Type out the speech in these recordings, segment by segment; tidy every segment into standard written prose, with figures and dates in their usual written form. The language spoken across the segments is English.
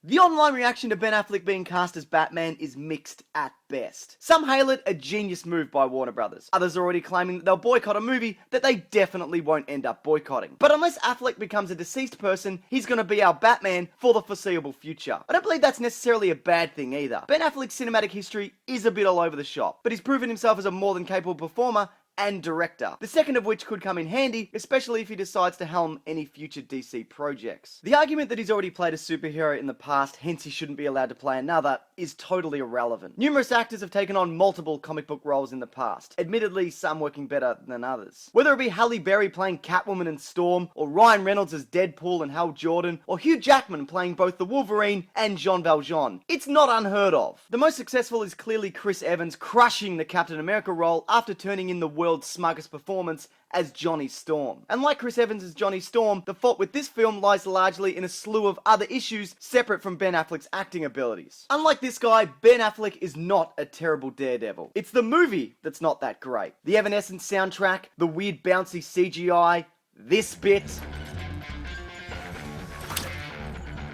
The online reaction to Ben Affleck being cast as Batman is mixed at best. Some hail it a genius move by Warner Brothers. Others are already claiming that they'll boycott a movie that they definitely won't end up boycotting. But unless Affleck becomes a deceased person, he's gonna be our Batman for the foreseeable future. I don't believe that's necessarily a bad thing either. Ben Affleck's cinematic history is a bit all over the shop, but he's proven himself as a more than capable performer and director, the second of which could come in handy, especially if he decides to helm any future DC projects. The argument that he's already played a superhero in the past, hence he shouldn't be allowed to play another, is totally irrelevant. Numerous actors have taken on multiple comic book roles in the past, admittedly some working better than others. Whether it be Halle Berry playing Catwoman and Storm, or Ryan Reynolds as Deadpool and Hal Jordan, or Hugh Jackman playing both the Wolverine and Jean Valjean, it's not unheard of. The most successful is clearly Chris Evans crushing the Captain America role after turning in the world's smuggest performance as Johnny Storm. And like Chris Evans as Johnny Storm, the fault with this film lies largely in a slew of other issues separate from Ben Affleck's acting abilities. Unlike this guy, Ben Affleck is not a terrible Daredevil. It's the movie that's not that great. The Evanescence soundtrack, the weird bouncy CGI, this bit.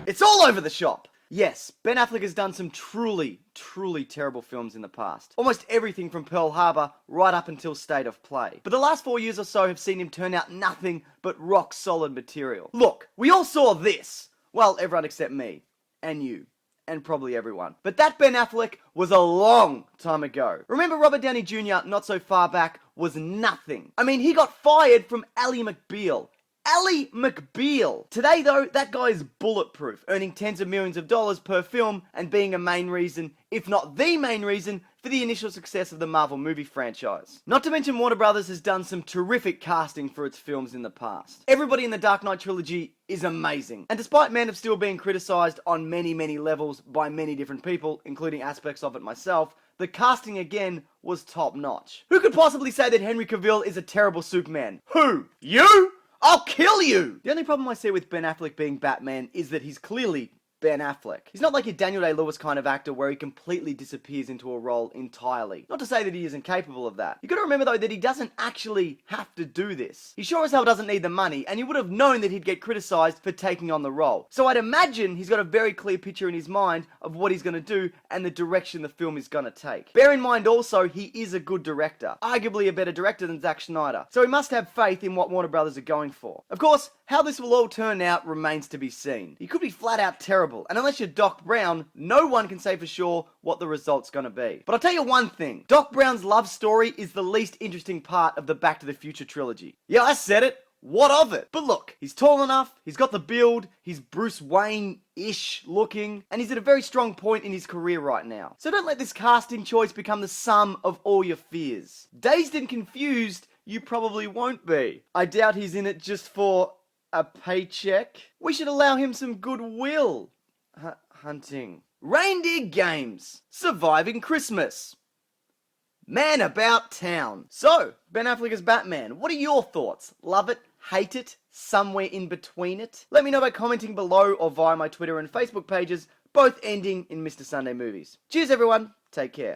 It's all over the shop! Yes, Ben Affleck has done some truly terrible films in the past. Almost everything from Pearl Harbor right up until State of Play. But the last 4 years or so have seen him turn out nothing but rock solid material. Look, we all saw this. Well, everyone except me. And you. And probably everyone. But that Ben Affleck was a long time ago. Remember Robert Downey Jr. not so far back was nothing. I mean, he got fired from Ally McBeal. Ally McBeal. Today though, that guy is bulletproof, earning tens of millions of dollars per film and being a main reason, if not the main reason, for the initial success of the Marvel movie franchise. Not to mention Warner Brothers has done some terrific casting for its films in the past. Everybody in the Dark Knight trilogy is amazing. And despite Man of Steel being criticised on many levels by many different people, including aspects of it myself, the casting again was top notch. Who could possibly say that Henry Cavill is a terrible Superman? Who? You? I'll kill you! The only problem I see with Ben Affleck being Batman is that he's clearly Ben Affleck. He's not like your Daniel Day-Lewis kind of actor where he completely disappears into a role entirely. Not to say that he isn't capable of that. You gotta remember though that he doesn't actually have to do this. He sure as hell doesn't need the money, and you would have known that he'd get criticised for taking on the role. So I'd imagine he's got a very clear picture in his mind of what he's gonna do and the direction the film is gonna take. Bear in mind also, he is a good director. Arguably a better director than Zack Snyder. So he must have faith in what Warner Brothers are going for. Of course, how this will all turn out remains to be seen. He could be flat out terrible, and unless you're Doc Brown, no one can say for sure what the result's gonna be. But I'll tell you one thing, Doc Brown's love story is the least interesting part of the Back to the Future trilogy. Yeah, I said it. What of it? But look, he's tall enough, he's got the build, he's Bruce Wayne-ish looking, and he's at a very strong point in his career right now. So don't let this casting choice become the sum of all your fears. Dazed and confused, you probably won't be. I doubt he's in it just for a paycheck. We should allow him some goodwill. Hunting. Reindeer Games. Surviving Christmas. Man About Town. So, Ben Affleck as Batman. What are your thoughts? Love it? Hate it? Somewhere in between it? Let me know by commenting below or via my Twitter and Facebook pages, both ending in Mr. Sunday Movies. Cheers everyone. Take care.